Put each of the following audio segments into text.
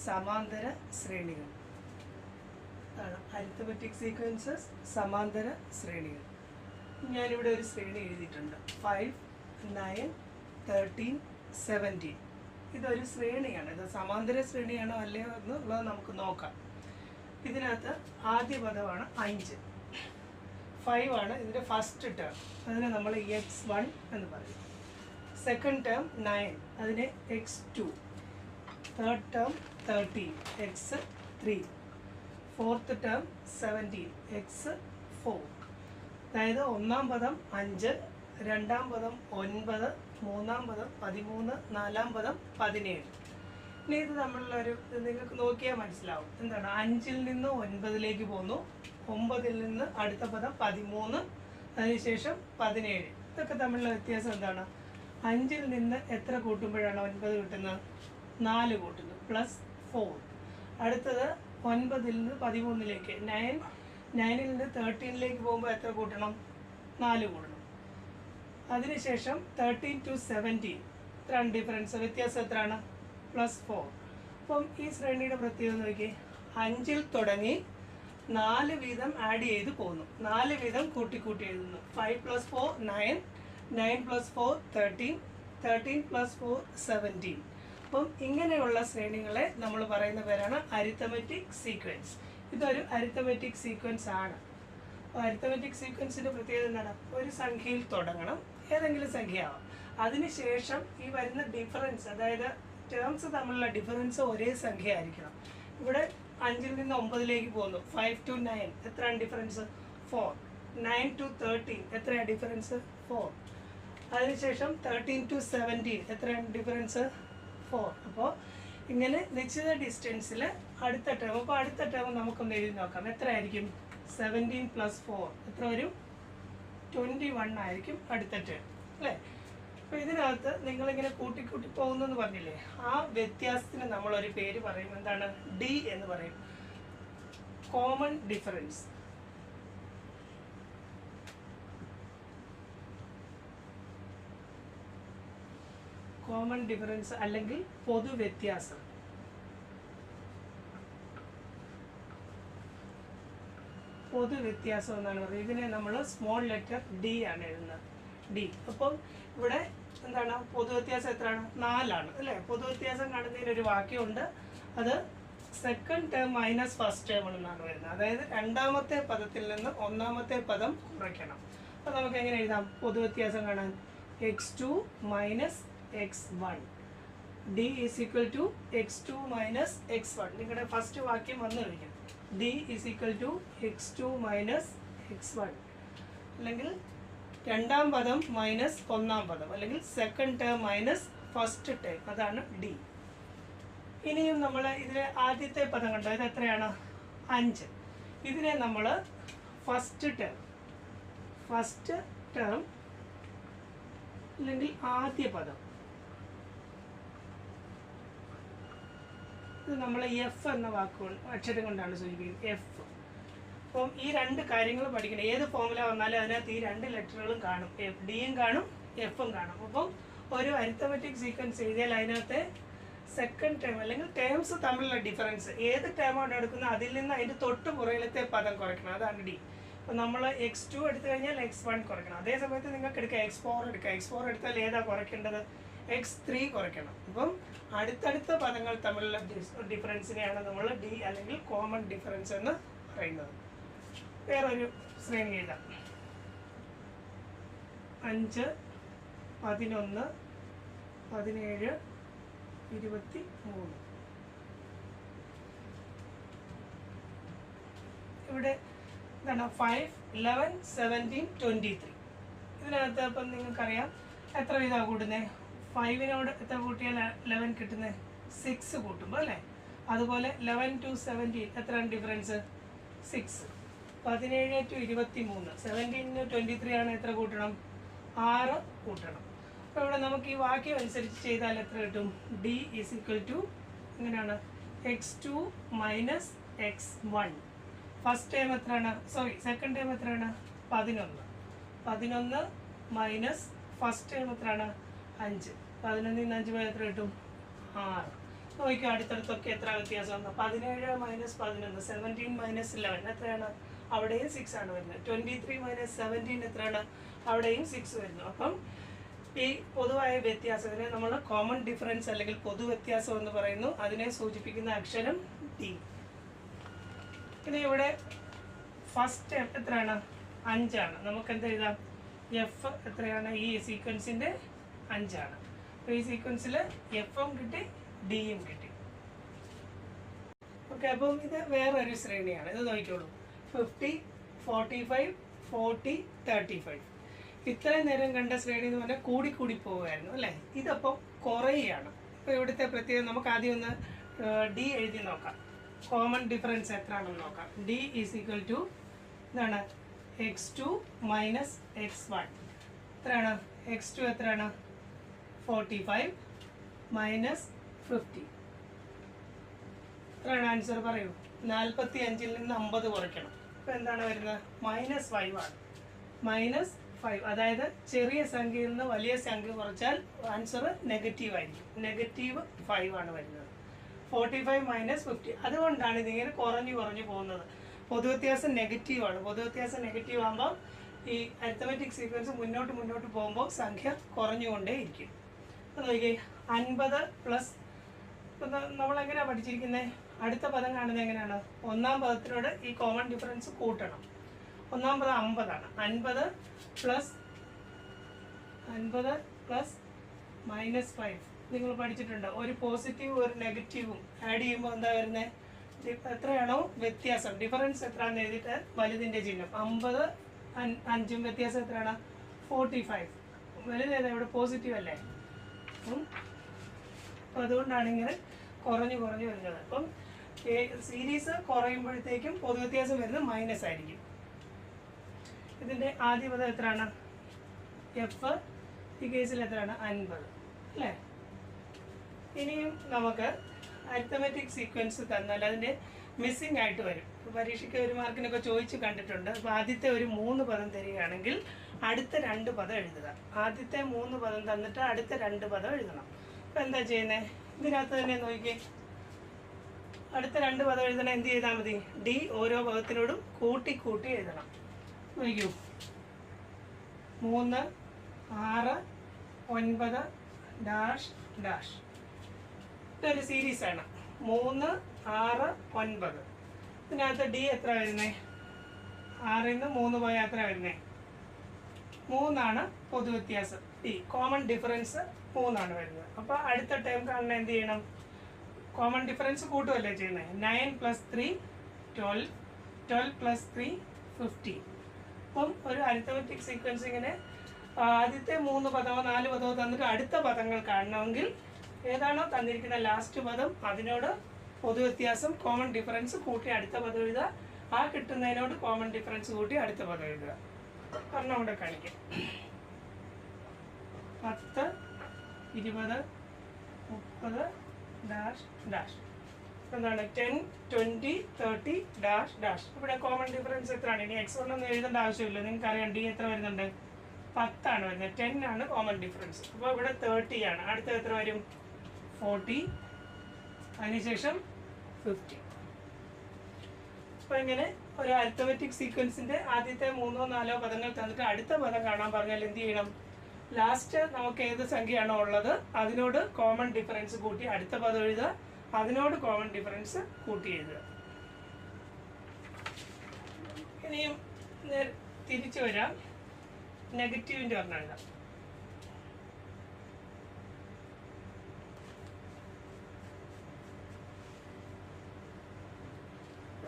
സമാന്തര ശ്രേണികൾ. Arithmetic sequences, സമാന്തര ശ്രേണികൾ. ഞാനിവിടെ ഒരു ശ്രേണി എഴുതിയിട്ടുണ്ട്. 5, 9, 13, 17. ഇതൊരു ശ്രേണിയാണ്. ഇത് സമാന്തര ശ്രേണിയാണോ അല്ലയോ എന്നുള്ളത് നമുക്ക് നോക്കാം. ഇതിനകത്ത് ആദ്യ പദമാണ് 5. 5 ആണ് ഇതിൻ്റെ ഫസ്റ്റ് ടേം. അതിനെ നമ്മൾ x1 എന്ന് പറയും. സെക്കൻഡ് ടേം 9, അതിനെ x2. Third term 13, x3. Fourth term 17, x4. അതായത് ഒന്നാം പദം 5, രണ്ടാം പദം 9, മൂന്നാം പദം 13, നാലാം പദം 17. ഇനി ഇത് നമ്മളുള്ളൊരു നിങ്ങൾക്ക് നോക്കിയാൽ മനസ്സിലാവും. എന്താണ്? 5-ൽ നിന്ന് 9-ലേക്ക് പോകുന്നു, 9-ൽ നിന്ന് അടുത്ത പദം 13, അതിനുശേഷം 17. ഇതൊക്കെ തമ്മിലുള്ള വ്യത്യാസം എന്താണ്? 5-ൽ നിന്ന് എത്ര കൂട്ടുമ്പോഴാണ് 9 കിട്ടുന്നത്? 4 കൂട്ടുന്നു, +4. അടുത്തത് 9-ൽ നിന്ന് 13-ലേക്ക്, 9-ൽ നിന്ന് 13-ലേക്ക് പോകുമ്പോൾ എത്ര കൂട്ടണം? 4 കൂട്ടണം. അതിനുശേഷം 13 to 17 എത്രയാണ് ഡിഫറൻസ്? വ്യത്യാസം എത്രയാണ്? +4. അപ്പം ഈ ശ്രേണിയുടെ പ്രത്യേകത നോക്കി, 5-ൽ തുടങ്ങി 4 വീതം ആഡ് ചെയ്ത് പോകുന്നു, 4 വീതം കൂട്ടി എഴുതുന്നു. 5 + 4 9, 9 + 4 13, 13 + 4 17. അപ്പം ഇങ്ങനെയുള്ള ശ്രേണികളെ നമ്മൾ പറയുന്ന പേരാണ് അരിത്തമെറ്റിക് സീക്വൻസ്. ഇതൊരു അരിത്തമെറ്റിക് സീക്വൻസ് ആണ്. അപ്പോൾ അരിത്തമെറ്റിക് സീക്വൻസിൻ്റെ പ്രത്യേകത എന്താണ്? ഒരു സംഖ്യയിൽ തുടങ്ങണം, ഏതെങ്കിലും സംഖ്യയാവാം. അതിനുശേഷം ഈ വരുന്ന ഡിഫറൻസ്, അതായത് ടേംസ് തമ്മിലുള്ള ഡിഫറൻസ് ഒരേ സംഖ്യ ആയിരിക്കണം. ഇവിടെ 5-ൽ നിന്ന് 9-ലേക്ക് പോകുന്നു, 5 to 9 എത്രയാണ് ഡിഫറൻസ്? 4. 9 to 13 എത്രയാണ് ഡിഫറൻസ്? 4. അതിനുശേഷം 13 to 17 എത്രയാണ് ഡിഫറൻസ്? 4. അപ്പോൾ ഇങ്ങനെ നിശ്ചിത ഡിസ്റ്റൻസിൽ അടുത്ത ടേം. അപ്പോൾ അടുത്ത ടേം നമുക്കൊന്ന് എഴുതി നോക്കാം. എത്രയായിരിക്കും? 17 + 4 എത്ര വരും? 21 ആയിരിക്കും അടുത്ത ടേം, അല്ലേ? അപ്പോൾ ഇതിനകത്ത് നിങ്ങളിങ്ങനെ കൂട്ടി പോകുന്നെന്ന് പറഞ്ഞില്ലേ, ആ വ്യത്യാസത്തിന് നമ്മളൊരു പേര് പറയും. എന്താണ്? ഡി എന്ന് പറയും. Common difference. കോമൺ ഡിഫറൻസ് അല്ലെങ്കിൽ പൊതുവ്യത്യാസം. പൊതുവ്യത്യാസം എന്നാണ് പറയുന്നത്. ഇതിനെ നമ്മൾ സ്മോൾ ലെറ്റർ ഡി ആണ് എഴുതുന്നത്. ഡി. അപ്പം ഇവിടെ എന്താണ്? പൊതുവ്യത്യാസം എത്രയാണ്? 4 ആണ്, അല്ലേ? പൊതുവ്യത്യാസം കാണുന്നതിനൊരു വാക്യമുണ്ട്. അത് second term minus first term എന്നാണ് വരുന്നത്. അതായത് രണ്ടാമത്തെ പദത്തിൽ നിന്ന് ഒന്നാമത്തെ പദം കുറയ്ക്കണം. അപ്പോൾ നമുക്ക് എങ്ങനെ എഴുതാം പൊതുവ്യത്യാസം കാണാൻ? x2 - x1. d = x2 - x1. നിങ്ങളുടെ ഫസ്റ്റ് വാക്യം വന്നു കഴിഞ്ഞു. d = x2 - x1. അല്ലെങ്കിൽ രണ്ടാം പദം മൈനസ് ഒന്നാം പദം, അല്ലെങ്കിൽ second term minus first term. അതാണ് ഡി. ഇനിയും നമ്മൾ ഇതിലെ ആദ്യത്തെ പദം കണ്ടോ, ഇത് എത്രയാണ്? 5. ഇതിനെ നമ്മൾ ഫസ്റ്റ് ടേം അല്ലെങ്കിൽ ആദ്യ പദം, ഇത് നമ്മൾ എഫ് എന്ന അക്ഷരം കൊണ്ടാണ് സൂചിപ്പിക്കുന്നത്. എഫ്. അപ്പം ഈ രണ്ട് കാര്യങ്ങൾ പഠിക്കണം. ഏത് ഫോമുല വന്നാലും അതിനകത്ത് ഈ 2 ലെറ്ററുകളും കാണും. ഡിയും കാണും, എഫും കാണും. അപ്പം ഒരു അരിത്തമെറ്റിക് സീക്വൻസ് എഴുതിയാൽ അതിനകത്ത് സെക്കൻഡ് ടേം അല്ലെങ്കിൽ ടേംസ് തമ്മിലുള്ള ഡിഫറൻസ്, ഏത് ടേമാണ് എടുക്കുന്നത് അതിൽ നിന്ന് അതിൻ്റെ തൊട്ട് പുറകിലത്തെ പദം കുറയ്ക്കണം. അതാണ് ഡി. അപ്പം നമ്മൾ x2 എടുത്തു കഴിഞ്ഞാൽ x1 കുറയ്ക്കണം. അതേ സമയത്ത് നിങ്ങൾക്ക് എടുക്കുക x4 എടുക്കുക. x4 എടുത്താൽ ഏതാ കുറയ്ക്കേണ്ടത്? x3 കുറയ്ക്കണം. അപ്പം അടുത്തടുത്ത പദങ്ങൾ തമ്മിലുള്ള ഡിഫറൻസിനെയാണ് നമ്മൾ ഡി അല്ലെങ്കിൽ കോമൺ ഡിഫറൻസ് എന്ന് പറയുന്നത്. വേറൊരു ശ്രേണി എഴുതാം. 5, 11, 17, 23. ഇവിടെ എന്താണ്? 5, 11, 17, 23. ഇതിനകത്ത് അപ്പം നിങ്ങൾക്കറിയാം എത്ര വീതമാണ് കൂട്ടുന്നത്? 5-നോട് എത്ര കൂട്ടിയാൽ 11 കിട്ടുന്നത്? 6 കൂട്ടുമ്പോൾ, അല്ലേ? അതുപോലെ 11 to 17 എത്രയാണ് ഡിഫറൻസ്? 6. 17 to 23, 17 to 23 ആണ്. എത്ര കൂട്ടണം? 6 കൂട്ടണം. അപ്പോൾ ഇവിടെ നമുക്ക് ഈ വാക്യം അനുസരിച്ച് ചെയ്താൽ എത്ര കിട്ടും? ഡി = എങ്ങനെയാണ്? x2 - x1. ഫസ്റ്റ് ടൈം എത്രയാണ്? സെക്കൻഡ് ടൈം എത്രയാണ്? 11. 11 മൈനസ് ഫസ്റ്റ് ടൈം എത്രയാണ്? 5. 11-ൽ നിന്ന് 5 പോയാൽ എത്ര കിട്ടും? 6. നോക്കിയോ അടുത്തടുത്തൊക്കെ എത്ര വ്യത്യാസമാണ്. 17 മൈനസ് 11, 17 മൈനസ് 11 എത്രയാണ്? അവിടെയും 6 ആണ് വരുന്നത്. 23 മൈനസ് 17 എത്രയാണ്? അവിടെയും 6 വരുന്നു. അപ്പം ഈ പൊതുവായ വ്യത്യാസത്തിനെ നമ്മൾ കോമൺ ഡിഫറൻസ് അല്ലെങ്കിൽ പൊതു വ്യത്യാസം എന്ന് പറയുന്നു. അതിനെ സൂചിപ്പിക്കുന്ന അക്ഷരം ടി. ഇനി ഇവിടെ ഫസ്റ്റ് എത്രയാണ്? 5 ആണ്. നമുക്ക് എന്ത് എഴുതാം? എഫ് എത്രയാണ്? ഈ സീക്വൻസിൻ്റെ 5 ആണ്. അപ്പോൾ ഈ സീക്വൻസിൽ എഫും കിട്ടി, ഡിയും കിട്ടി. ഓക്കെ, അപ്പം ഇത് വേറൊരു ശ്രേണിയാണ്. ഇത് നോക്കിക്കോളൂ. 50, 45, 40, 35. ഇത്രയും നേരം കണ്ട ശ്രേണി എന്ന് പറഞ്ഞാൽ കൂടി പോവുമായിരുന്നു അല്ലേ? ഇതപ്പം കുറയുകയാണ്. അപ്പോൾ ഇവിടുത്തെ പ്രത്യേകം നമുക്ക് ആദ്യം ഒന്ന് ഡി എഴുതി നോക്കാം. കോമൺ ഡിഫറൻസ് എത്രയാണെന്ന് നോക്കാം. ഡി ഈസ് ഈക്വൽ ടു എന്താണ്? x2 മൈനസ് x1 എത്രയാണ്? x2 എത്രയാണ്? 45 മൈനസ് 50 എത്രയാണ് ആൻസർ? പറയൂ. 45-ൽ നിന്ന് 50 കുറയ്ക്കണം. അപ്പോൾ എന്താണ് വരുന്നത്? -5 ആണ്. -5, അതായത് ചെറിയ സംഖ്യയിൽ നിന്ന് വലിയ സംഖ്യ കുറച്ചാൽ ആൻസർ നെഗറ്റീവ് ആയിരിക്കും. -5 ആണ് വരുന്നത്. 45 മൈനസ് 50. അതുകൊണ്ടാണ് ഇതിങ്ങനെ കുറഞ്ഞു പോകുന്നത്. പൊതുവ്യത്യാസം നെഗറ്റീവാണ്. പൊതുവ്യത്യാസം നെഗറ്റീവ് ആകുമ്പോൾ ഈ അരിത്തമെറ്റിക് സീക്വൻസ് മുന്നോട്ട് പോകുമ്പോൾ സംഖ്യ കുറഞ്ഞുകൊണ്ടേയിരിക്കും. അപ്പോൾ നോക്കിയേ, 50 പ്ലസ് നമ്മളെങ്ങനെയാണ് പഠിച്ചിരിക്കുന്നത്? അടുത്ത പദം കാണുന്നത് എങ്ങനെയാണ്? ഒന്നാം പദത്തിനോട് ഈ കോമൺ ഡിഫറൻസ് കൂട്ടണം. ഒന്നാം പദം 50 ആണ്. 50 പ്ലസ് -5 നിങ്ങൾ പഠിച്ചിട്ടുണ്ട്. ഒരു പോസിറ്റീവും ഒരു നെഗറ്റീവും ആഡ് ചെയ്യുമ്പോൾ എന്താ വരുന്നത്? എത്രയാണോ വ്യത്യാസം, ഡിഫറൻസ് എത്രയാണെന്ന് എഴുതിയിട്ട് വലുതിൻ്റെ ചിഹ്നം. 50 5 വ്യത്യാസം എത്രയാണ്? 45. വലുതേതാ? ഇവിടെ പോസിറ്റീവ് അല്ലേ? അപ്പം അതുകൊണ്ടാണ് ഇങ്ങനെ കുറഞ്ഞു വരുന്നത്. അപ്പം സീരീസ് കുറയുമ്പോഴത്തേക്കും പൊതുവ്യത്യാസം വരുന്നത് മൈനസ് ആയിരിക്കും. ഇതിൻ്റെ ആദ്യ പദം എത്രയാണ്? എഫ്. ഈ കേസിൽ എത്രയാണ്? 50 അല്ലേ? ഇനിയും നമുക്ക് അരിത്തമെറ്റിക് സീക്വൻസ് തന്നാൽ അതിൻ്റെ മിസ്സിംഗ് ആയിട്ട് വരും. പരീക്ഷയ്ക്ക് ഒരു മാർക്കിനൊക്കെ ചോദിച്ച് കണ്ടിട്ടുണ്ട്. അപ്പോൾ ആദ്യത്തെ ഒരു 3 പദം തരികയാണെങ്കിൽ അടുത്ത 2 പദം എഴുതുക. ആദ്യത്തെ 3 പദം തന്നിട്ട് അടുത്ത 2 പദം എഴുതണം. അപ്പോൾ എന്താ ചെയ്യുന്നത്? ഇതിനകത്ത് തന്നെ നോക്കിക്കേ, അടുത്ത 2 പദം എഴുതണം. എന്ത് ചെയ്താൽ മതി? ഡി ഓരോ പദത്തിനോടും കൂട്ടി എഴുതണം. നോക്കൂ, 3, 6, 9 ഡാഷ് ഡാഷ്. ഇതൊരു സീരീസാണ്. 3, 6, 9. ഇതിനകത്ത് ഡി എത്ര വരുന്നത്? 6-ൽ നിന്ന് 3 പോയാൽ എത്ര വരുന്നത്? 3 ആണ് പൊതുവ്യത്യാസം. ഡി കോമൺ ഡിഫറൻസ് 3 ആണ് വരുന്നത്. അപ്പോൾ അടുത്ത ടൈം കാണുന്ന എന്ത് ചെയ്യണം? കോമൺ ഡിഫറൻസ് കൂട്ടുമല്ലേ ചെയ്യുന്നത്. 9 + 3 12, 12 + 3 15. അപ്പം ഒരു അരിത്തമെറ്റിക് സീക്വൻസ് ഇങ്ങനെ ആദ്യത്തെ 3 പദമോ 4 പദമോ തന്നിട്ട് അടുത്ത പദങ്ങൾ കാണണമെങ്കിൽ ഏതാണോ തന്നിരിക്കുന്ന ലാസ്റ്റ് പദം അതിനോട് പൊതുവ്യത്യാസം കോമൺ ഡിഫറൻസ് കൂട്ടി അടുത്ത പദം എഴുതുക. ആ കിട്ടുന്നതിനോട് കോമൺ ഡിഫറൻസ് കൂട്ടി അടുത്ത പദം എഴുതുക. ഒരെണ്ണം കൂടെ കാണിക്കാം. 10, 20, 30 ഡാഷ് ഡാഷ്. എന്താണ്? 10, 20, 30 ഡാഷ് ഡാഷ്. ഇവിടെ കോമൺ ഡിഫറൻസ് എത്രയാണ്? ഇനി x1 ഒന്നും എഴുതേണ്ട ആവശ്യമില്ല. നിങ്ങൾക്ക് അറിയാം ഡി എത്ര വരുന്നുണ്ട്? 10 ആണ് വരുന്നത്. 10 ആണ് കോമൺ ഡിഫറൻസ്. അപ്പോൾ ഇവിടെ 30 ആണ്. അടുത്ത എത്ര വരും? 40. അതിനുശേഷം 50. അപ്പോൾ ഇങ്ങനെ ഒരു അരിത്തമെറ്റിക് സീക്വൻസിൻ്റെ ആദ്യത്തെ 3 4 പദങ്ങൾ തന്നിട്ട് അടുത്ത പദം കാണാൻ പറഞ്ഞാൽ എന്ത് ചെയ്യണം? ലാസ്റ്റ് നമുക്ക് ഏത് സംഖ്യയാണോ ഉള്ളത് അതിനോട് കോമൺ ഡിഫറൻസ് കൂട്ടി അടുത്ത പദം എഴുതുക. അതിനോട് കോമൺ ഡിഫറൻസ് കൂട്ടി എഴുതുക. ഇനിയും തിരിച്ചു വരാം. നെഗറ്റീവിൻ്റെ ഒരെണ്ണം എഴുതാം.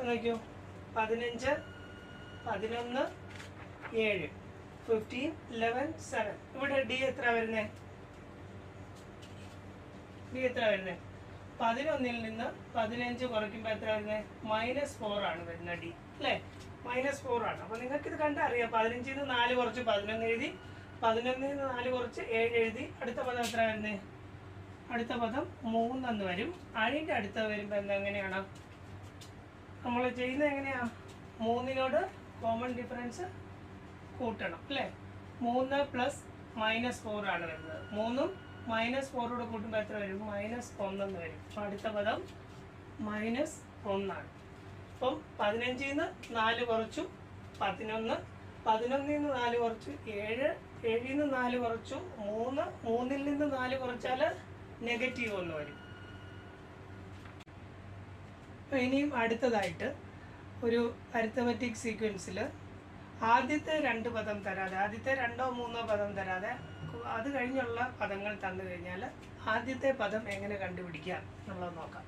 നോക്കിയോ, 15, 11, 7, 15, 11, 7. ഇവിടെ ഡി എത്ര വരുന്നത്? ഡി എത്ര വരുന്നത്? 11-ൽ നിന്ന് 15 കുറയ്ക്കുമ്പോൾ എത്ര വരുന്നത്? -4 ആണ് വരുന്നത് ഡി അല്ലേ? -4 ആണ്. അപ്പോൾ നിങ്ങൾക്കിത് കണ്ടറിയാം. 15-ൽ നിന്ന് 4 കുറച്ച് 11 എഴുതി, 11-ൽ നിന്ന് 4 കുറച്ച് 7 എഴുതി. അടുത്ത പദം എത്ര വരുന്നത്? അടുത്ത പദം 3 എന്ന് വരും. അതിൻ്റെ അടുത്ത വരുമ്പോൾ എങ്ങനെയാണ് നമ്മൾ ചെയ്യുന്നത്? എങ്ങനെയാണ്? 3-നോട് കോമൺ ഡിഫറൻസ് കൂട്ടണം അല്ലേ? 3 + -4 ആണ് വരുന്നത്. 3-ഉം -4 കൂട്ടുമ്പോൾ എത്ര വരും? -1 എന്ന് വരും. അപ്പോൾ അടുത്ത പദം -1 ആണ്. അപ്പം 15 നിന്ന് 4 കുറച്ചു 11, 11 നിന്ന് 4 കുറച്ചു 7, 7 നിന്ന് 4 കുറച്ചു 3, 3 നിന്ന് 4 കുറച്ചാൽ -1 വരും. അപ്പോൾ ഇനിയും അടുത്തതായിട്ട് ഒരു അരിത്തമെറ്റിക് സീക്വൻസിൽ ആദ്യത്തെ 2 പദം തരാതെ, ആദ്യത്തെ 2ഓ 3ഓ പദം തരാതെ അത് കഴിഞ്ഞുള്ള പദങ്ങൾ തന്നു കഴിഞ്ഞാൽ ആദ്യത്തെ പദം എങ്ങനെ കണ്ടുപിടിക്കാം എന്നുള്ളത് നോക്കാം.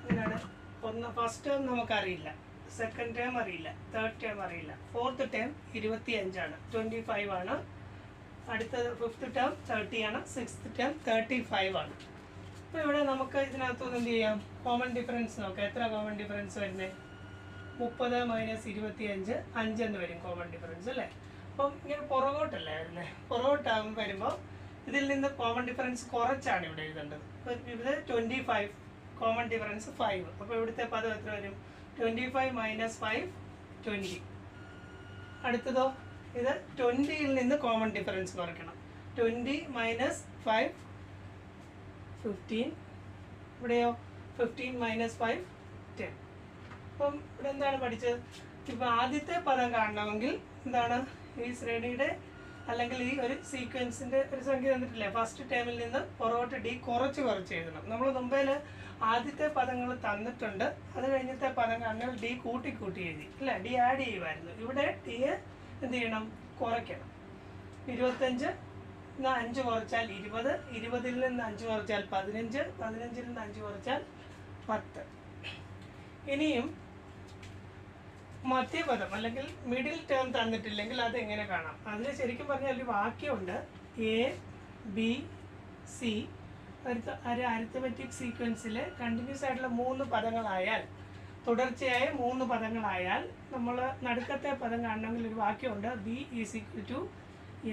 അങ്ങനെയാണ്. ഫസ്റ്റ് ടേം നമുക്കറിയില്ല, സെക്കൻഡ് ടേം അറിയില്ല, തേർഡ് ടേം അറിയില്ല, ഫോർത്ത് ടേം 25 ആണ്, 25 ആണ്. അടുത്തത് ഫിഫ്ത്ത് ടേം 30 ആണ്, സിക്സ്ത് ടേം 35 ആണ്. അപ്പോൾ ഇവിടെ നമുക്ക് ഇതിനകത്തുനിന്ന് എന്ത് ചെയ്യാം? കോമൺ ഡിഫറൻസ് നോക്കാം. എത്ര കോമൺ ഡിഫറൻസ് വരുന്നത്? 30 - 25 5 എന്ന് വരും കോമൺ ഡിഫറൻസ് അല്ലേ? അപ്പം ഇങ്ങനെ പുറകോട്ടല്ലേ വരുന്നത്? പുറകോട്ടാകുമ്പോൾ വരുമ്പോൾ ഇതിൽ നിന്ന് കോമൺ ഡിഫറൻസ് കുറച്ചാണ് ഇവിടെ എഴുതേണ്ടത്. അപ്പോൾ ഇവിടെ 25 കോമൺ ഡിഫറൻസ് 5. അപ്പോൾ ഇവിടുത്തെ പദം എത്ര വരും? 25 - 5 20. അടുത്തതോ ഇത് 20യിൽ നിന്ന് കോമൺ ഡിഫറൻസ് കുറയ്ക്കണം. 20 - 5 15. ഇവിടെയോ 15 - 5 10. അപ്പം ഇവിടെ എന്താണ് പഠിച്ചത്? ഇപ്പം ആദ്യത്തെ പദം കാണണമെങ്കിൽ എന്താണ്? ഈ ശ്രേണിയുടെ അല്ലെങ്കിൽ ഈ ഒരു സീക്വൻസിൻ്റെ ഒരു സംഖ്യ തന്നിട്ടില്ലേ? ഫസ്റ്റ് ടേമിൽ നിന്ന് പുറകോട്ട് ഡി കുറച്ച് എഴുതണം. നമ്മൾ മുമ്പേൽ ആദ്യത്തെ പദങ്ങൾ തന്നിട്ടുണ്ട്, അത് കഴിഞ്ഞത്തെ പദം കാണാൻ ഡി കൂട്ടി എഴുതി അല്ല, ഡി ആഡ് ചെയ്യുമായിരുന്നു. ഇവിടെ ഡിയെ എന്ത് ചെയ്യണം? കുറയ്ക്കണം. 25 നിന്ന് 5 കുറച്ചാൽ 20, 20ൽ നിന്ന് 5 കുറച്ചാൽ 15, 15ൽ നിന്ന് 5 കുറച്ചാൽ 10. ഇനിയും മധ്യപദം അല്ലെങ്കിൽ മിഡിൽ ടേം തന്നിട്ടില്ലെങ്കിൽ അതെങ്ങനെ കാണാം? അതിന് ശരിക്കും പറഞ്ഞാൽ ഒരു വാക്യമുണ്ട്. എ ബി സി ഒരു അരിത്തമെറ്റിക് സീക്വൻസിൽ കണ്ടിന്യൂസ് ആയിട്ടുള്ള 3 പദങ്ങളായാൽ, തുടർച്ചയായ 3 പദങ്ങളായാൽ നമ്മൾ നടുക്കത്തെ പദം കാണണമെങ്കിൽ ഒരു വാക്യമുണ്ട്. B is equal to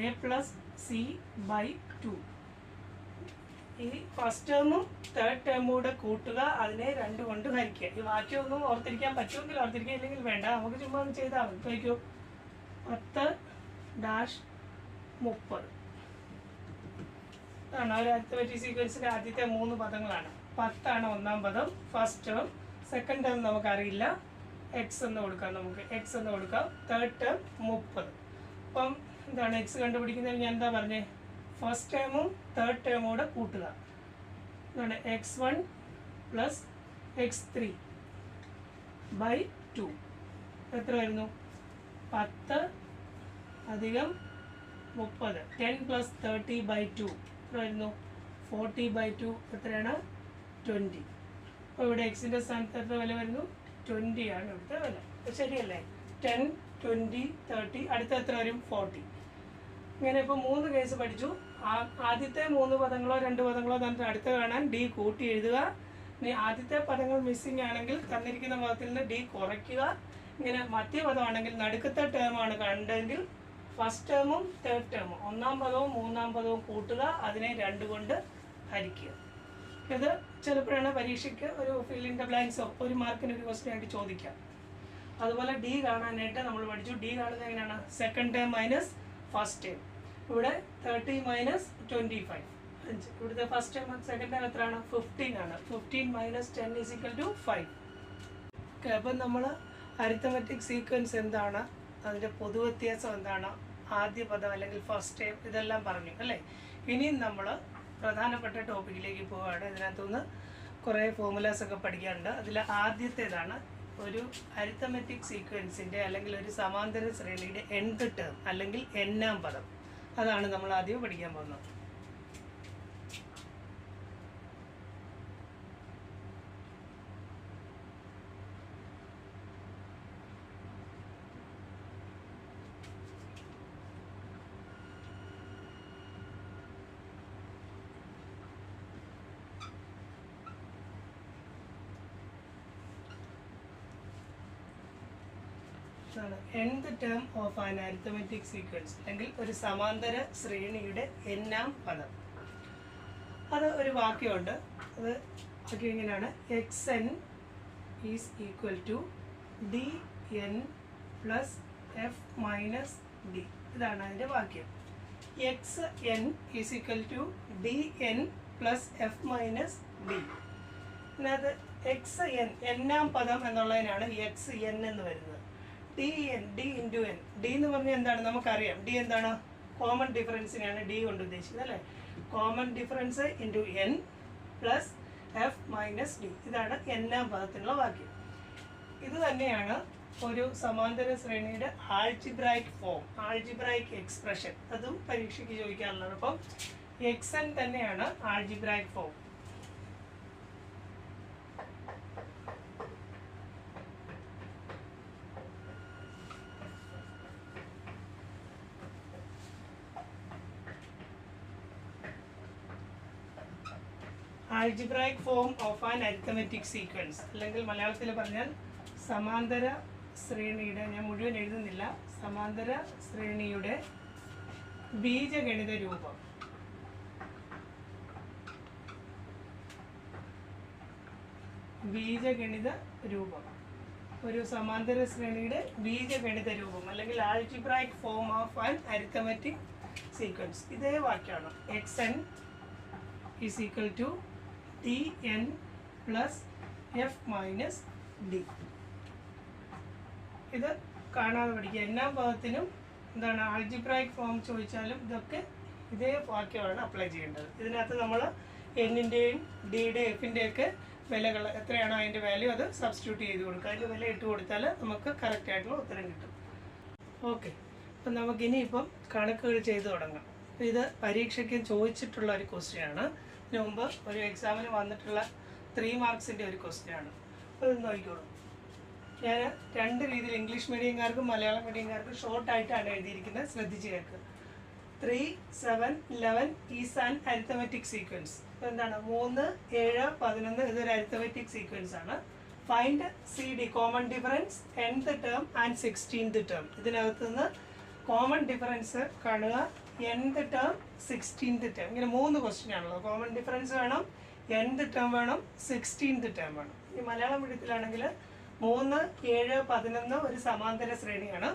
A plus C by 2. ഈ ഫസ്റ്റ് ടേമും തേർഡ് ടേമും കൂടെ കൂട്ടുക, അതിനെ 2 കൊണ്ട് ഹരിക്കുക. ഈ വാക്യം ഒന്നും ഓർത്തിരിക്കാൻ പറ്റുമെങ്കിൽ ഓർത്തിരിക്കുക, ഇല്ലെങ്കിൽ വേണ്ട, നമുക്ക് ചുമ്മാ ഒന്ന് ചെയ്താൽ മതി. ചോദിക്കൂ. 10-30 ആണ് ഒരു അരിത്തമെറ്റിക് സീക്വൻസിൻ്റെ ആദ്യത്തെ 3 പദങ്ങളാണ്. 10 ആണ് ഒന്നാം പദം, ഫസ്റ്റ് ടേം. സെക്കൻഡ് ടേം നമുക്കറിയില്ല, എക്സ് എന്ന് കൊടുക്കാം, നമുക്ക് എക്സ് എന്ന് കൊടുക്കാം. Third term 30. അപ്പം എന്താണ് എക്സ് കണ്ടുപിടിക്കുന്നതിന് ഞാൻ എന്താ പറഞ്ഞേ? ഫസ്റ്റ് ടേമും തേർഡ് ടേമും കൂടെ കൂട്ടുക. എന്താണ്? x1 + x3 / 2 എത്ര വരുന്നു? 10 + 30. 10 + 30 / 2 എത്ര വരുന്നു? 40/2 എത്രയാണ്? 20. അപ്പോൾ ഇവിടെ എക്സിൻ്റെ സ്ഥാനത്ത് എത്ര വില വരുന്നു? 20 ആണ് ഇവിടുത്തെ വില. ശരിയല്ലേ? 10, 20, 30. അടുത്ത എത്ര വരും? 40. ഇങ്ങനെ ഇപ്പോൾ 3 കേസ് പഠിച്ചു. ആദ്യത്തെ 3 പദങ്ങളോ 2 പദങ്ങളോ തന്നിട്ട് അടുത്ത കാണാൻ ഡി കൂട്ടി എഴുതുക. ഇനി ആദ്യത്തെ പദങ്ങൾ മിസ്സിംഗ് ആണെങ്കിൽ തന്നിരിക്കുന്ന പദത്തിൽ നിന്ന് ഡി കുറയ്ക്കുക. ഇങ്ങനെ മധ്യ പദമാണെങ്കിൽ നടുക്കത്തെ ടേമാണ് കണ്ടെങ്കിൽ ഫസ്റ്റ് ടേമും തേർഡ് ടേമും ഒന്നാം പദവും മൂന്നാം പദവും കൂട്ടുക, അതിനെ 2 കൊണ്ട് ഹരിക്കുക. ഇത് ചിലപ്പോഴാണ് പരീക്ഷയ്ക്ക് ഒരു ഫിൽ ഇൻ ദ ബ്ലാങ്ക്സോ 1 മാർക്കിന് ഒരു ക്വസ്റ്റ്യൻ ആയിട്ട് ചോദിക്കാം. അതുപോലെ ഡി കാണാനായിട്ട് നമ്മൾ പഠിച്ചു. ഡി കാണുന്നത് എങ്ങനെയാണ്? Second term minus first term. ഇവിടെ 30 - 25 5. ഇവിടുത്തെ ഫസ്റ്റ് ടേം സെക്കൻഡ് ടേം എത്രയാണ്? 15 ആണ്. 15 - 10 = 5. ഓക്കെ, അപ്പം നമ്മൾ അരിത്തമെറ്റിക് സീക്വൻസ് എന്താണ്, അതിൻ്റെ പൊതുവ്യത്യാസം എന്താണ്, ആദ്യ പദം അല്ലെങ്കിൽ ഫസ്റ്റ് ടൈം, ഇതെല്ലാം പറഞ്ഞു അല്ലേ. ഇനിയും നമ്മൾ പ്രധാനപ്പെട്ട ടോപ്പിക്കിലേക്ക് പോവുകയാണ്. ഇതിനകത്തുനിന്ന് കുറേ ഫോർമുലാസ് ഒക്കെ പഠിക്കാനുണ്ട്. അതിൽ ആദ്യത്തേതാണ് ഒരു അരിത്തമെറ്റിക് സീക്വൻസിൻ്റെ അല്ലെങ്കിൽ ഒരു സമാന്തര ശ്രേണിയുടെ nth ടേം അല്ലെങ്കിൽ n-ാം പദം. അതാണ് നമ്മൾ ആദ്യം പഠിക്കാൻ പോകുന്നത്. nth term of an arithmetic sequence അല്ലെങ്കിൽ ഒരു സമാന്തര ശ്രേണിയുടെ n-ാം പദം. അത് ഒരു വാക്യമുണ്ട്. അത് ബാക്കി എങ്ങനെയാണ് X N is equal to D N plus F minus D. ഇതാണ് അതിൻ്റെ വാക്യം. X N is equal to D N plus F minus D. ഇതിനകത്ത് എക്സ് എൻ എന്നാം പദം എന്നുള്ളതിനാണ് എക്സ് എൻ എന്ന് വരുന്നത്. D N D into N. D എന്ന് പറഞ്ഞാൽ എന്താണ് നമുക്കറിയാം. ഡി എന്താണ്? കോമൺ ഡിഫറൻസിനെയാണ് ഡി കൊണ്ട് ഉദ്ദേശിച്ചത് അല്ലേ. Common difference into N plus F minus D. ഇതാണ് എന്നാം പദത്തിനുള്ള വാക്യം. ഇത് തന്നെയാണ് ഒരു സമാന്തര ശ്രേണിയുടെ ആൾജിബ്രായിക് ഫോം, ആൾജിബ്രായിക് എക്സ്പ്രഷൻ. അതും പരീക്ഷയ്ക്ക് ചോദിക്കാറുള്ളതാണ്. അപ്പം എക്സ് എൻ തന്നെയാണ് algebraic form. Algebraic form of an arithmetic sequence, അല്ലെങ്കിൽ മലയാളത്തിൽ പറഞ്ഞാൽ സമാന്തര ശ്രേണിയുടെ, ഞാൻ മുഴുവൻ എഴുതുന്നില്ല, സമാന്തര ശ്രേണിയുടെ ബീജഗണിത രൂപം. ബീജഗണിത രൂപം, ഒരു സമാന്തര ശ്രേണിയുടെ ബീജഗണിത രൂപം അല്ലെങ്കിൽ algebraic form of an arithmetic sequence. ഇതേ വാക്യമാണ് X N is equal to D N plus F minus D. ഇത് കാണാതെ പഠിക്കുക. എന്നാം പദത്തിനും എന്താണ് ആൾജിബ്രായിക് ഫോം ചോദിച്ചാലും ഇതൊക്കെ ഇതേ വാക്യമാണ് അപ്ലൈ ചെയ്യേണ്ടത്. ഇതിനകത്ത് നമ്മൾ എന്നിൻ്റെയും ഡിയുടെയും എഫിൻ്റെയൊക്കെ വിലകൾ എത്രയാണോ അതിൻ്റെ വാല്യൂ അത് സബ്സ്റ്റിറ്റ്യൂട്ട് ചെയ്ത് കൊടുക്കുക. അതിൻ്റെ വില ഇട്ട് കൊടുത്താൽ നമുക്ക് കറക്റ്റ് ആയിട്ടുള്ള ഉത്തരം കിട്ടും. ഓക്കെ, അപ്പം നമുക്കിനിയിപ്പം കണക്കുകൾ ചെയ്ത് തുടങ്ങാം. ഇത് പരീക്ഷയ്ക്ക് ചോദിച്ചിട്ടുള്ള ഒരു ക്വസ്റ്റ്യനാണ്. ഇതിനു മുമ്പ് ഒരു എക്സാമിന് വന്നിട്ടുള്ള 3 മാർക്സിൻ്റെ ഒരു ക്വസ്റ്റ്യനാണ്. അപ്പോൾ ഇത് നോക്കിക്കോളൂ. ഞാൻ 2 രീതിയിൽ ഇംഗ്ലീഷ് മീഡിയംകാർക്കും മലയാളം മീഡിയംകാർക്കും ഷോർട്ടായിട്ടാണ് എഴുതിയിരിക്കുന്നത്. ശ്രദ്ധിച്ച് കേൾക്ക്. 3, 7, 11 ഈസ് ആൻ അരിത്തമെറ്റിക് സീക്വൻസ്. അപ്പോൾ എന്താണ് 3, 7, 11 ഇതൊരു അരിത്തമെറ്റിക് സീക്വൻസ് ആണ്. Find C D common difference nth term and 16th term. ഇതിനകത്ത് നിന്ന് കോമൺ ഡിഫറൻസ് കാണുക, nth ടേം 16th ടേം. ഇങ്ങനെ 3 ക്വസ്റ്റ്യൻ ആണല്ലോ. കോമൺ ഡിഫറൻസ് വേണം, nth ടേം വേണം, 16th ടേം വേണം. ഈ മലയാളം മീഡിയത്തിലാണെങ്കിൽ 3, 7, 11 ഒരു സമാന്തര ശ്രേണിയാണ്.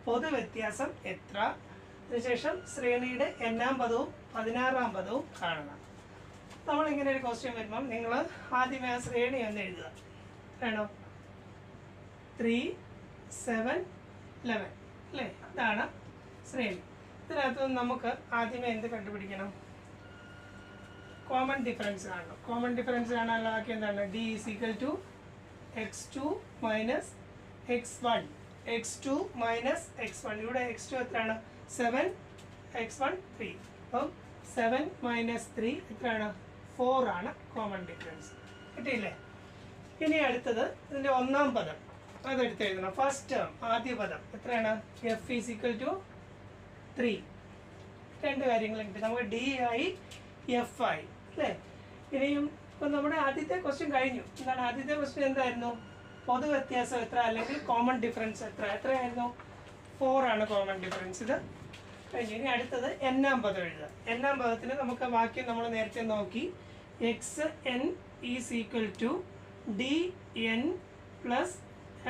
പൊതുവ്യത്യാസം എത്ര? അതിനുശേഷം ശ്രേണിയുടെ എന്നാം പദവും 16ആം പദവും കാണണം. നമ്മളിങ്ങനെ ഒരു ക്വസ്റ്റ്യൻ വരുമ്പം നിങ്ങൾ ആദ്യമേ ആ ശ്രേണി ഒന്ന് എഴുതുക. വേണോ? 3, 7, 11 അല്ലേ? ഇതാണ് ശ്രേണി. ഇതിനകത്ത് നമുക്ക് ആദ്യമേ എന്ത് കണ്ടുപിടിക്കണം? കോമൺ ഡിഫറൻസ് കാണണം. കോമൺ ഡിഫറൻസ് കാണാനുള്ള വാക്യം എന്താണ്? D is equal to x2 minus x1. x2 minus x1. ഇവിടെ x2 എത്രയാണ്? 7, x1 3. അപ്പം 7 മൈനസ് 3 എത്രയാണ്? 4 ആണ് കോമൺ ഡിഫറൻസ്. കിട്ടിയില്ലേ? ഇനി അടുത്തത് ഇതിൻ്റെ ഒന്നാം പദം അതെടുത്ത് എഴുതണം. ഫസ്റ്റ് ടേം ആദ്യ പദം എത്രയാണ്? F is equal to 3. 2 കാര്യങ്ങളും കിട്ടി. നമുക്ക് ഡി ആയി എഫ് ആയി അല്ലേ? ഇനിയും ഇപ്പം നമ്മുടെ ആദ്യത്തെ ക്വസ്റ്റ്യൻ കഴിഞ്ഞു. എന്താണ് ആദ്യത്തെ ക്വസ്റ്റ്യൻ? എന്തായിരുന്നു? പൊതു വ്യത്യാസം എത്ര അല്ലെങ്കിൽ കോമൺ ഡിഫറൻസ് എത്ര? എത്രയായിരുന്നു? 4 ആണ് കോമൺ ഡിഫറൻസ്. ഇത് കഴിഞ്ഞു. ഇനി അടുത്തത് എന്നാം പദം എഴുതുക. എന്നാം പദത്തിന് നമുക്ക് വാക്യം നമ്മൾ നേരത്തെ നോക്കി. X N is equal to D N plus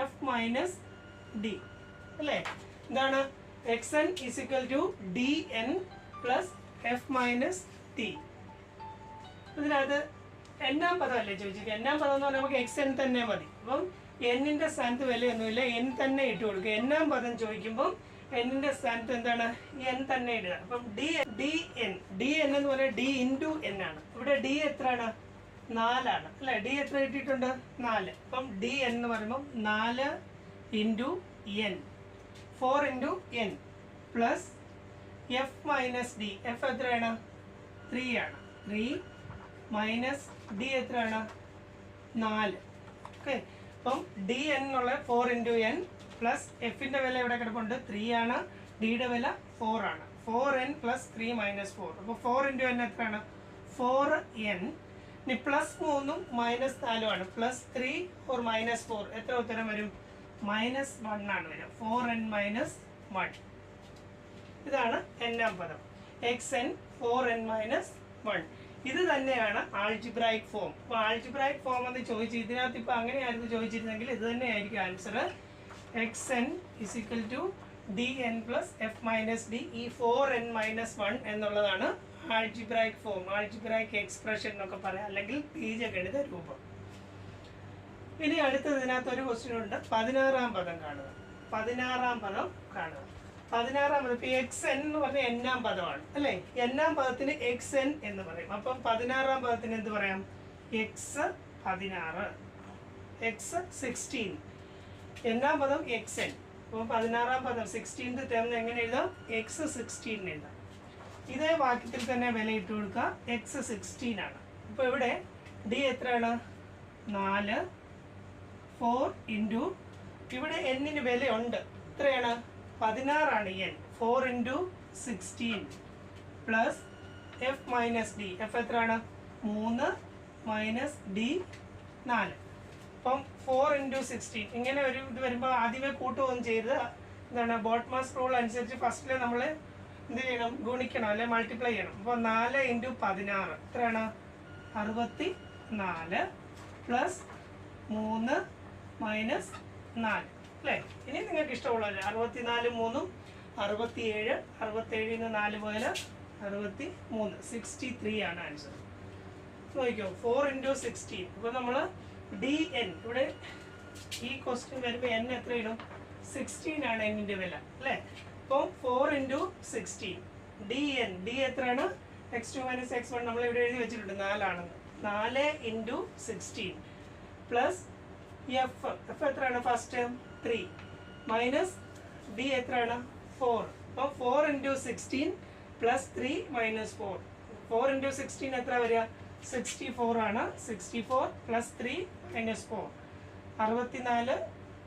F minus D അല്ലേ? എന്താണ്? X N is equal to D N plus F minus D. ഇതിനകത്ത് എന്നാം പദം അല്ലേ ചോദിച്ചിരിക്കുക? എന്നാം പദം എന്ന് പറഞ്ഞാൽ നമുക്ക് എക്സ് എൻ തന്നെ മതി. അപ്പം എന്നിൻ്റെ സ്ഥാനത്ത് വിലയൊന്നുമില്ല, എൻ തന്നെ ഇട്ട് കൊടുക്കുക. എന്നാം പദം ചോദിക്കുമ്പം എന്നിൻ്റെ സ്ഥാനത്ത് എന്താണ്? എൻ തന്നെ ഇടുക. അപ്പം ഡി എൻ എന്ന് പറയുന്നത് ഡി ഇൻറ്റു എൻ ആണ്. ഇവിടെ ഡി എത്രയാണ്? 4 ആണ് അല്ലേ? ഡി എത്ര കിട്ടിയിട്ടുണ്ട്? 4. അപ്പം ഡി എൻ എന്ന് പറയുമ്പം 4 into N, 4 into N plus F minus D. F എത്രയാണ്? 3 ആണ്. 3 മൈനസ് ഡി എത്രയാണ്? 4. ഓക്കെ, അപ്പം ഡി എൻ എന്നുള്ള 4 ഇൻറ്റു എൻ പ്ലസ് എഫിൻ്റെ വില എവിടെ കിടപ്പുണ്ട്? 3 ആണ്. ഡിയുടെ വില 4 ആണ്. 4n plus 3 minus 4. അപ്പോൾ 4 ഇൻറ്റു എൻ എത്രയാണ്? 4n. ഇനി പ്ലസ് 3ഉം മൈനസ് 4ഉം ആണ്. പ്ലസ് 3 ഓർ മൈനസ് 4 എത്ര ഉത്തരം വരും? -1 ആണ് വരും. 4n minus 1. ഇതാണ് എന്നാം പദം. X N 4n minus 1. ഇത് തന്നെയാണ് ആൾജിബ്രായിക് ഫോം. അപ്പോൾ ആൾജിബ്രായിക് ഫോം എന്ന് ചോദിച്ചു, ഇതിനകത്ത് ഇപ്പോൾ അങ്ങനെയായിരുന്നു ചോദിച്ചിരുന്നെങ്കിൽ ഇത് തന്നെയായിരിക്കും answer. xn is equal to dn plus f minus d. ഈ 4n-1 എന്നുള്ളതാണ് ആൾജിബ്രായിക് ഫോം, ആൾജിബ്രായിക് എക്സ്പ്രഷൻ എന്നൊക്കെ പറയാം, അല്ലെങ്കിൽ ബീജഗണിത രൂപം. ഇനി അടുത്തത് ഇതിനകത്ത് ഒരു ക്വസ്റ്റ്യൻ ഉണ്ട്. 16ാം പദം കാണുക. 16ാം പദം കാണുക. 16ാം പദം ഇപ്പോൾ xn എന്ന് പറഞ്ഞാൽ n-ാം പദമാണ് അല്ലേ? n-ാം പദത്തിന് xn എന്ന് പറയും. അപ്പം 16ാം പദത്തിന് എന്ത് പറയാം? x16, x16. n-ാം പദം xn. അപ്പോൾ 16ാം പദം 16th ടേം എങ്ങനെ എഴുതാം? x16 എഴുതാം. ഇതേ വാക്യത്തിൽ തന്നെ വില ഇട്ട് കൊടുക്കുക. x16 ആണ്. അപ്പോൾ ഇവിടെ d എത്രയാണ്? 4. 4 ഇൻറ്റു ഇവിടെ n-ന് വിലയുണ്ട്. എത്രയാണ്? 16 ആണ് n. 4 into 16 plus f minus D. F എത്രയാണ്? 3 മൈനസ് ഡി 4. അപ്പം 4 ഇൻറ്റു 16 ഇങ്ങനെ ഒരു ഇത് വരുമ്പോൾ ആദ്യമേ കൂട്ടുകയൊന്നും ചെയ്ത് എന്താണ് ബോട്ട്മാസ് റൂൾ അനുസരിച്ച് ഫസ്റ്റിൽ നമ്മൾ എന്ത് ചെയ്യണം? ഗുണിക്കണം അല്ലെ മൾട്ടിപ്ലൈ ചെയ്യണം. അപ്പോൾ 4 ഇൻറ്റു 16 എത്രയാണ്? 64 പ്ലസ് 3 മൈനസ് 4 അല്ലേ? ഇനി നിങ്ങൾക്ക് ഇഷ്ടമുള്ളത് 64 3 67, 67 4 പോയാൽ 63, 63 ആണ് ആൻസർ. നോക്കിക്കോ 4 ഇൻറ്റു 16. അപ്പോൾ നമ്മൾ ഡി എൻ ഇവിടെ ഈ ക്വസ്റ്റ്യൻ വരുമ്പോൾ എൻ എത്ര ഇടും? 16 ആണ് എന്നിൻ്റെ വില അല്ലേ? അപ്പോൾ 4 ഇൻറ്റു 16 ഡി എൻ. ഡി എത്രയാണ്? x2 മൈനസ് x1 നമ്മൾ ഇവിടെ എഴുതി വെച്ചിട്ടുണ്ട് 4 ആണെന്ന്. 4 ഇൻറ്റു 16 പ്ലസ് എഫ്. എഫ് എത്രയാണ്? ഫസ്റ്റ് 3 മൈനസ് ഡി എത്രയാണ്? 4. അപ്പോൾ 4 ഇൻറ്റു 16 പ്ലസ് 3 മൈനസ് 4. 4 ഇൻറ്റു 16 എത്ര വരിക? 64 ആണ്. 64 പ്ലസ് 3 മൈനസ് 4 64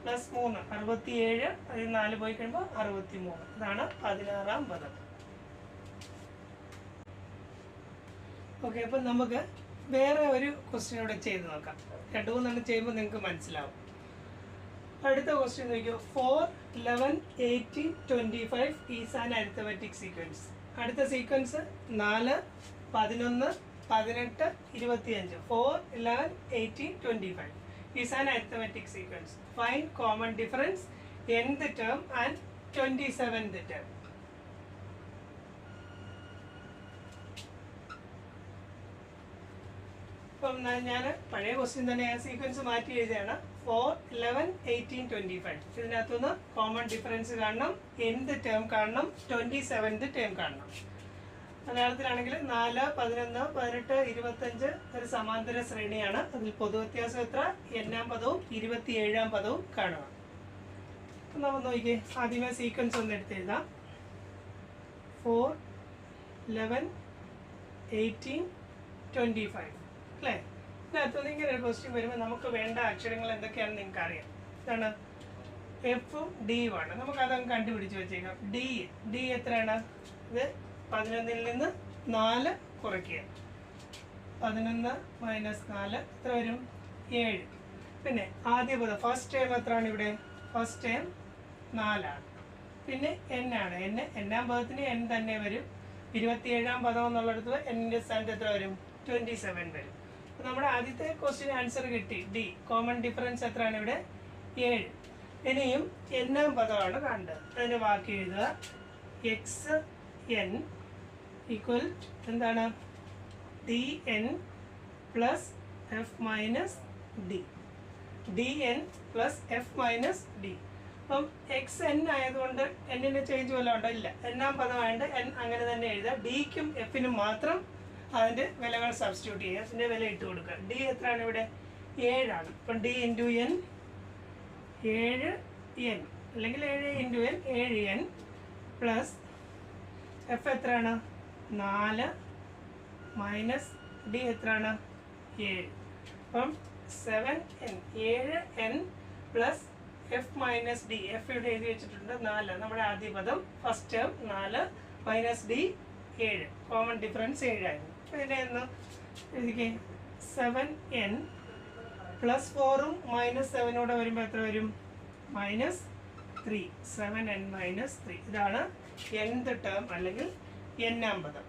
പ്ലസ് 3 67. അതിൽ 4 പോയി കഴിയുമ്പോൾ 63. ഇതാണ് 16ാം പദം. ഓക്കെ, അപ്പം നമുക്ക് വേറെ ഒരു ക്വസ്റ്റ്യൻ ഇവിടെ ചെയ്ത് നോക്കാം. 2-3 ചെയ്യുമ്പോൾ നിങ്ങൾക്ക് മനസ്സിലാവും. അടുത്ത ക്വസ്റ്റ്യൻ നോക്കിയോ. 4, 11, 18, 25 ഈസ് ആൻ അരിത്തമെറ്റിക് സീക്വൻസ്. അടുത്ത sequence 4, 11, 18, 25. 4, 11, 18, 25 is an arithmetic sequence. Find common difference nth term and 27th term. ഇപ്പം ഞാൻ പഴയ ക്വസ്റ്റ്യൻ തന്നെ ആ സീക്വൻസ് മാറ്റി എഴുതിയാണ്. 4, 11, 18, 25. ഇതിനകത്തുനിന്ന് കോമൺ ഡിഫറൻസ് കാണണം, nth ടേം കാണണം, 27th ടേം കാണണം. മലയാളത്തിലാണെങ്കിൽ 4, 11, 18, 25 ഒരു സമാന്തര ശ്രേണിയാണ്. അതിൽ പൊതുവ്യത്യാസം എത്ര? n-ാം പദവും 27ാം പദവും കാണുക. നമ്മൾ നോക്കിയേ, ആദ്യമേ സീക്വൻസ് ഒന്ന് എടുത്ത് എഴുതാം. 4, 11, 18, 25 അല്ലേ? ഇതിനകത്തുനിന്ന് ഇങ്ങനെ ഒരു ക്വസ്റ്റ്യൻ വരുമ്പോൾ നമുക്ക് വേണ്ട അക്ഷരങ്ങൾ എന്തൊക്കെയാണെന്ന് നിങ്ങൾക്ക് അറിയാം. ഇതാണ് എഫും ഡിയും ആണ്. നമുക്കതങ്ങ് കണ്ടുപിടിച്ച് വെച്ചേക്കാം. ഡി എത്രയാണ്? ഇത് 11ൽ നിന്ന് 4 കുറയ്ക്കുക. 11 മൈനസ് 4 എത്ര വരും? 7. പിന്നെ ആദ്യ പദം ഫസ്റ്റ് ടേം എത്രയാണ് ഇവിടെ? ഫസ്റ്റ് ടേം 4 ആണ്. പിന്നെ n ആണ്. n-ാം പദത്തിന് n തന്നെ വരും. 27ാം പദം എന്നുള്ളിടത്ത് n-ന്റെ സ്ഥാനത്ത് എത്ര വരും? 27 വരും. അപ്പോൾ നമ്മുടെ ആദ്യത്തെ ക്വസ്റ്റ്യൻ ആൻസർ കിട്ടി. ഡി കോമൺ ഡിഫറൻസ് എത്രയാണ് ഇവിടെ? 7. ഇനിയും n-ാം പദമാണ് കണ്ടത്. അതിന് ബാക്കി എഴുതുക. xn ഈക്വൽ എന്താണ്? dn plus F minus D. dn plus F minus D. അപ്പം xn ആയതുകൊണ്ട് n-ന് ചേഞ്ച് വല്ലതും ഉണ്ടോ? ഇല്ല. n-ാം പദമായതുകൊണ്ട് n അങ്ങനെ തന്നെ എഴുതുക. ഡിക്കും എഫിനും മാത്രം അതിൻ്റെ വിലകൾ സബ്സ്റ്റിറ്റ്യൂട്ട് ചെയ്യുക. അതിൻ്റെ വില ഇട്ട് കൊടുക്കുക. ഡി എത്രയാണ് ഇവിടെ? 7 ആണ്. അപ്പം ഡി ഇൻറ്റു എൻ 7n അല്ലെങ്കിൽ 7 into N 7n plus F എത്രയാണ്? 4 മൈനസ് ഡി എത്രയാണ്? 7. അപ്പം 7n 7n plus F minus D. F ഇവിടെ എഴുതി വെച്ചിട്ടുണ്ട് 4. നമ്മുടെ ആദ്യ പദം first term 4 minus D 7. Common difference 7 ആയിരുന്നു. അപ്പോൾ ഇതിനെ ഒന്ന് എഴുതിക്കേ. 7n പ്ലസ് 4ഉം മൈനസ് 7 വരുമ്പോൾ എത്ര വരും? -3. 7n -3. ഇതാണ് nth ടേം അല്ലെങ്കിൽ n-ാം പദം.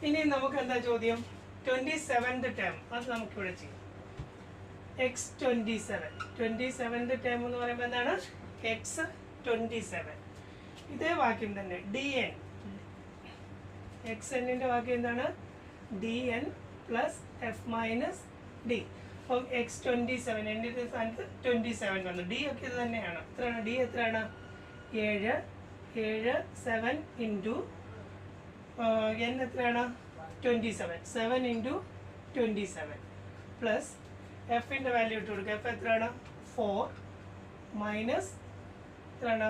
ഇനി നമുക്ക് എന്താ ചോദ്യം? 27th ടേം, അത് നമുക്കിവിടെ ചെയ്യാം. x27 ടേം എന്ന് പറയുമ്പോൾ എന്താണ്? x27. ഇതേ വാക്യം തന്നെ dn, xnന്റെ വാക്യം എന്താണ്? dn plus f minus d. അപ്പം x27 എൻ്റെ സ്ഥാനത്ത് 27 വന്നു. ഡി ഒക്കെ ഇത് തന്നെയാണ്. എത്രയാണ് ഡി? എത്രയാണ്? 7 ഇൻറ്റു n എത്രയാണ്? 27. 7 ഇൻറ്റു 27 പ്ലസ് എഫിൻ്റെ വാല്യൂ ഇട്ട് കൊടുക്കുക. എഫ് എത്രയാണ്? 4 മൈനസ് എത്രയാണ്?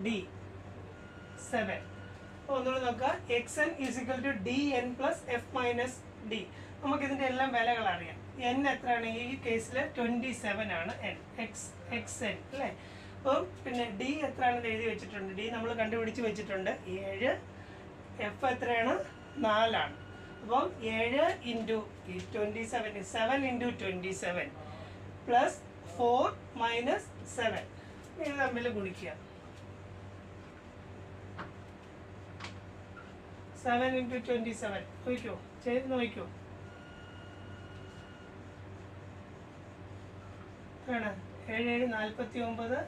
ഡി 7. അപ്പോൾ ഒന്നുകൂടി നോക്കുക. X N is equal to D N plus F minus D. നമുക്കിതിൻ്റെ എല്ലാം വിലകൾ അറിയാം. എൻ എത്രയാണ്? ഈ കേസിൽ 27 ആണ് എൻ, എക്സ് എൻ അല്ലേ? അപ്പം പിന്നെ ഡി എത്രയാണെന്ന് എഴുതി വെച്ചിട്ടുണ്ട്. ഡി നമ്മൾ കണ്ടുപിടിച്ച് വെച്ചിട്ടുണ്ട് 7. എഫ് എത്രയാണ്? 4 ആണ്. അപ്പം 7 ഇൻറ്റു 27, 7 ഇൻറ്റു 27 പ്ലസ് 4 മൈനസ് 7 ഇത് തമ്മിൽ ഗുണിക്കുക. 7 ഇൻറ്റു 27 നോക്കിക്കോ, ചെയ്ത് നോക്കിക്കോ. ആണ് 7 49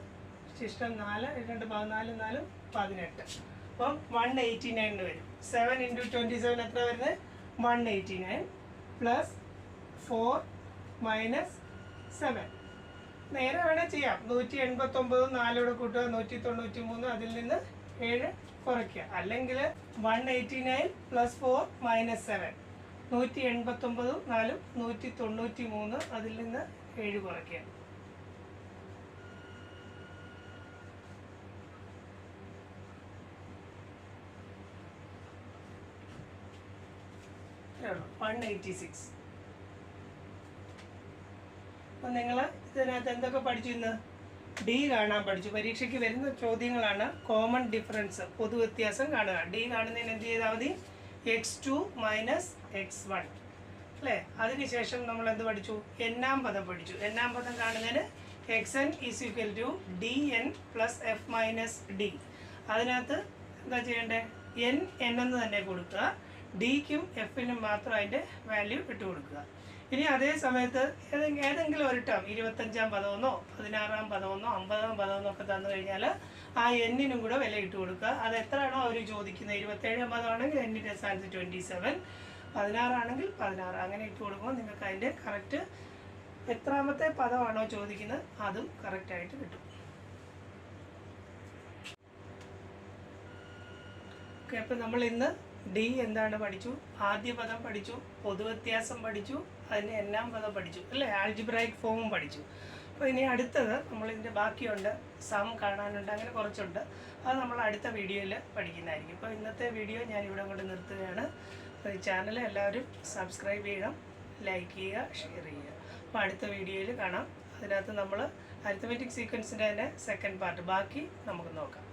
ശിഷ്ടം 4 2 14 4 18. അപ്പം 189 വരും. 7 ഇൻറ്റു 27 എത്ര വരുന്നത്? 189 പ്ലസ് 4 മൈനസ് 7. നേരെ വേണേൽ ചെയ്യാം. 189 4 കൂട്ടുക, 193. അതിൽ നിന്ന് 7 കുറയ്ക്കുക. അല്ലെങ്കിൽ 189 പ്ലസ് 4 മൈനസ് 7. 189 4 193. അതിൽ നിന്ന് 7 കുറയ്ക്കുക. 186. അപ്പം നിങ്ങൾ ഇതിനകത്ത് എന്തൊക്കെ പഠിച്ചു? ഇന്ന് ഡി കാണാൻ പഠിച്ചു. പരീക്ഷയ്ക്ക് വരുന്ന ചോദ്യങ്ങളാണ്. കോമൺ ഡിഫറൻസ്, പൊതുവ്യത്യാസം കാണുക. ഡി കാണുന്നതിന് എന്ത് ചെയ്താൽ മതി? x2 മൈനസ് x1 അല്ലേ? അതിനുശേഷം നമ്മൾ എന്ത് പഠിച്ചു? എന്നാം പദം പഠിച്ചു. എന്നാം പദം കാണുന്നതിന് xn is equal to D N plus F minus D. അതിനകത്ത് എന്താ ചെയ്യേണ്ടത്? എൻ എന്ന് തന്നെ കൊടുക്കുക. ഡിക്കും എഫിനും മാത്രം അതിൻ്റെ വാല്യൂ ഇട്ട് കൊടുക്കുക. ഇനി അതേ സമയത്ത് ഏതെങ്കിലും ഒരു ടേം 25-ാം പദമെന്നോ 16-ാം പദമെന്നോ 50-ാം പദമെന്നോ ഒക്കെ തന്നു കഴിഞ്ഞാൽ ആ എന്നിനും കൂടെ വില ഇട്ട് കൊടുക്കുക. അത് എത്രയാണോ അവർ ചോദിക്കുന്നത്. 27-ാം പദമാണെങ്കിൽ എന്നിൻ്റെ സ്ഥാനത്ത് 27, 16 ആണെങ്കിൽ 16 അങ്ങനെ ഇട്ട് കൊടുക്കുമ്പോൾ നിങ്ങൾക്ക് അതിൻ്റെ കറക്റ്റ് എത്രാമത്തെ പദമാണോ ചോദിക്കുന്നത് അതും കറക്റ്റായിട്ട് കിട്ടും. ഓക്കെ, അപ്പം നമ്മൾ ഇന്ന് ഡി എന്താണ് പഠിച്ചു? ആദ്യ പദം പഠിച്ചു, പൊതുവ്യത്യാസം പഠിച്ചു, അതിന് എന്നാം പദം പഠിച്ചു അല്ലേ? ആൾജിബ്രായിക് ഫോമും പഠിച്ചു. അപ്പോൾ ഇനി അടുത്തത് നമ്മളിതിൻ്റെ ബാക്കിയുണ്ട്, സം കാണാനുണ്ട്, അങ്ങനെ കുറച്ചുണ്ട്. അത് നമ്മൾ അടുത്ത വീഡിയോയിൽ പഠിക്കുന്നതായിരിക്കും. ഇപ്പോൾ ഇന്നത്തെ വീഡിയോ ഞാൻ ഇവിടെ കൊണ്ട് നിർത്തുകയാണ്. അപ്പോൾ ഈ ചാനൽ എല്ലാവരും സബ്സ്ക്രൈബ് ചെയ്യണം, ലൈക്ക് ചെയ്യുക, ഷെയർ ചെയ്യുക. അപ്പോൾ അടുത്ത വീഡിയോയിൽ കാണാം. അതിനകത്ത് നമ്മൾ അരിത്മെറ്റിക് സീക്വൻസിൻ്റെ തന്നെ സെക്കൻഡ് പാർട്ട് ബാക്കി നമുക്ക് നോക്കാം.